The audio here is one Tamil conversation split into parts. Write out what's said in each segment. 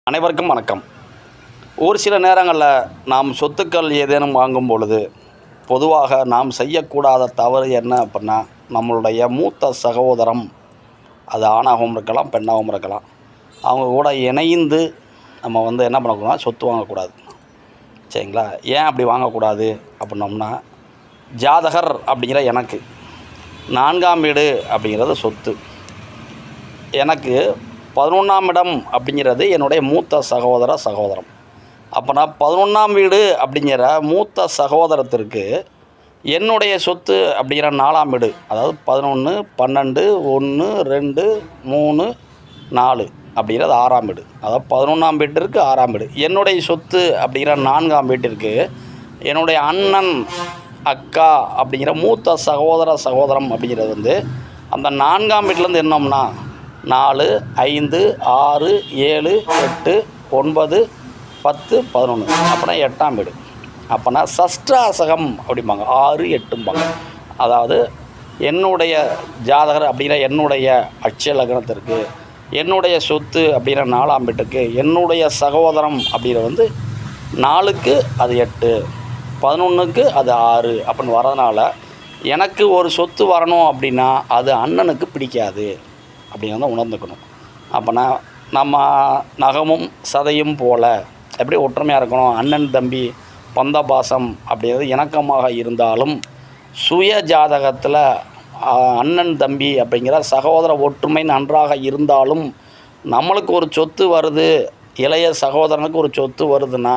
அனைவருக்கும் வணக்கம். ஒரு சில நேரங்களில் நாம் சொத்துக்கள் ஏதேனும் வாங்கும் பொழுது பொதுவாக நாம் செய்யக்கூடாத தவறு என்ன அப்படின்னா, நம்மளுடைய மூத்த சகோதரம், அது ஆணாகவும் இருக்கலாம் பெண்ணாகவும் இருக்கலாம், அவங்க கூட இணைந்து நம்ம என்ன பண்ணக்கூடாது, சொத்து வாங்கக்கூடாது. சரிங்களா? ஏன் அப்படி வாங்கக்கூடாது அப்படின்னோம்னா, ஜாதகர் அப்படிங்கிற எனக்கு 4ஆம் வீடு அப்படிங்கிறது சொத்து, எனக்கு 11ஆம் இடம் அப்படிங்கிறது என்னுடைய மூத்த சகோதரம். அப்போனா 11ஆம் வீடு அப்படிங்கிற மூத்த சகோதரத்திற்கு என்னுடைய சொத்து அப்படிங்கிற 4ஆம் வீடு, அதாவது 11, 12, 1, 2, 3, 4 அப்படிங்கிறது 6ஆம் வீடு, அதாவது 11ஆம் வீட்டிற்கு 6ஆம் வீடு. என்னுடைய சொத்து அப்படிங்கிற 4ஆம் வீட்டிற்கு என்னுடைய அண்ணன், அக்கா அப்படிங்கிற மூத்த சகோதரம் அப்படிங்கிறது அந்த 4ஆம் வீட்டிலேருந்து என்னோம்னா 4, 5, 6, 7, 8, 9, 10, 11 அப்போனா 8ஆம் வீடு. அப்போனா சஷ்டாசகம் அப்படிம்பாங்க, 6, 8ம்பாங்க. அதாவது என்னுடைய ஜாதகர் அப்படிங்கிற என்னுடைய அட்சய லக்னத்திற்கு என்னுடைய சொத்து அப்படிங்கிற 4ஆம் வீட்டுக்கு என்னுடைய சகோதரம் அப்படிங்கிற 4க்கு அது 8, 11க்கு அது 6 அப்படின்னு வரதுனால எனக்கு ஒரு சொத்து வரணும் அப்படின்னா அது அண்ணனுக்கு பிடிக்காது அப்படிங்கிறத உணர்ந்துக்கணும். அப்போனா நம்ம நகமும் சதையும் போல் எப்படி ஒற்றுமையாக இருக்கணும், அண்ணன் தம்பி பந்த பாசம் அப்படிங்கிறது இணக்கமாக இருந்தாலும், சுய ஜாதகத்தில் அண்ணன் தம்பி அப்படிங்கிற சகோதர ஒற்றுமை நன்றாக இருந்தாலும், நம்மளுக்கு ஒரு சொத்து வருது, இளைய சகோதரனுக்கு ஒரு சொத்து வருதுன்னா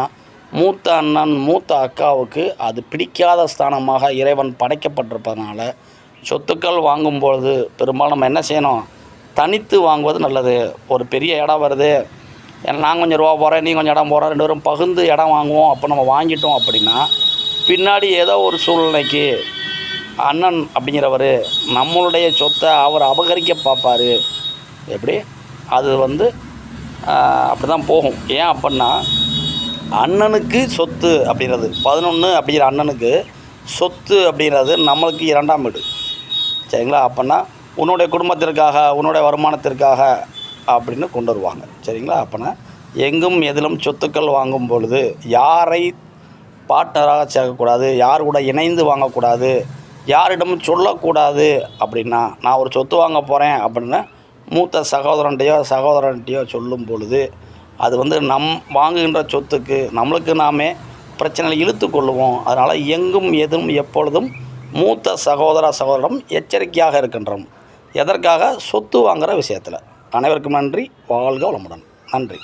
மூத்த அண்ணன் மூத்த அக்காவுக்கு அது பிடிக்காத ஸ்தானமாக இறைவன் படைக்கப்பட்டிருப்பதனால சொத்துக்கள் வாங்கும்பொழுது பெரும்பாலும் நம்ம என்ன செய்யணும், தனித்து வாங்குவது நல்லது. ஒரு பெரிய இடம் வருது, நான் கொஞ்சம் ரூபா போகிறேன், நீ கொஞ்சம் இடம் போகிறேன், 2 பேரும் பகிர்ந்து இடம் வாங்குவோம். அப்போ நம்ம வாங்கிட்டோம் அப்படின்னா பின்னாடி ஏதோ ஒரு சூழ்நிலைக்கு அண்ணன் அப்படிங்கிறவர் நம்மளுடைய சொத்தை அவர் அபகரிக்க பார்ப்பார். எப்படி அது அப்படி தான் போகும். ஏன் அப்படின்னா, அண்ணனுக்கு சொத்து அப்படிங்கிறது 11 அப்படிங்கிற அண்ணனுக்கு சொத்து அப்படிங்கிறது நம்மளுக்கு 2ஆம் வீடு. சரிங்களா? அப்படின்னா உன்னுடைய குடும்பத்திற்காக உன்னுடைய வருமானத்திற்காக அப்படின்னு கொண்டு வருவாங்க. சரிங்களா? அப்போனா எங்கும் எதிலும் சொத்துக்கள் வாங்கும் பொழுது யாரை பார்ட்னராக சேர்க்கக்கூடாது, யார் கூட இணைந்து வாங்கக்கூடாது, யாரிடமும் சொல்லக்கூடாது. அப்படின்னா நான் ஒரு சொத்து வாங்க போகிறேன் அப்படின்னா மூத்த சகோதரன்ட்டையோ சொல்லும் பொழுது அது நம் வாங்குகின்ற சொத்துக்கு நம்மளுக்கு நாமே பிரச்சனைகளை இழுத்து கொள்ளுவோம். அதனால் எங்கும் எதுவும் எப்பொழுதும் மூத்த சகோதரம் எச்சரிக்கையாக இருக்கின்றோம். எதற்காக? சொத்து வாங்குகிற விஷயத்தில். அனைவருக்கும் நன்றி. வாழ்க வளமுடன். நன்றி.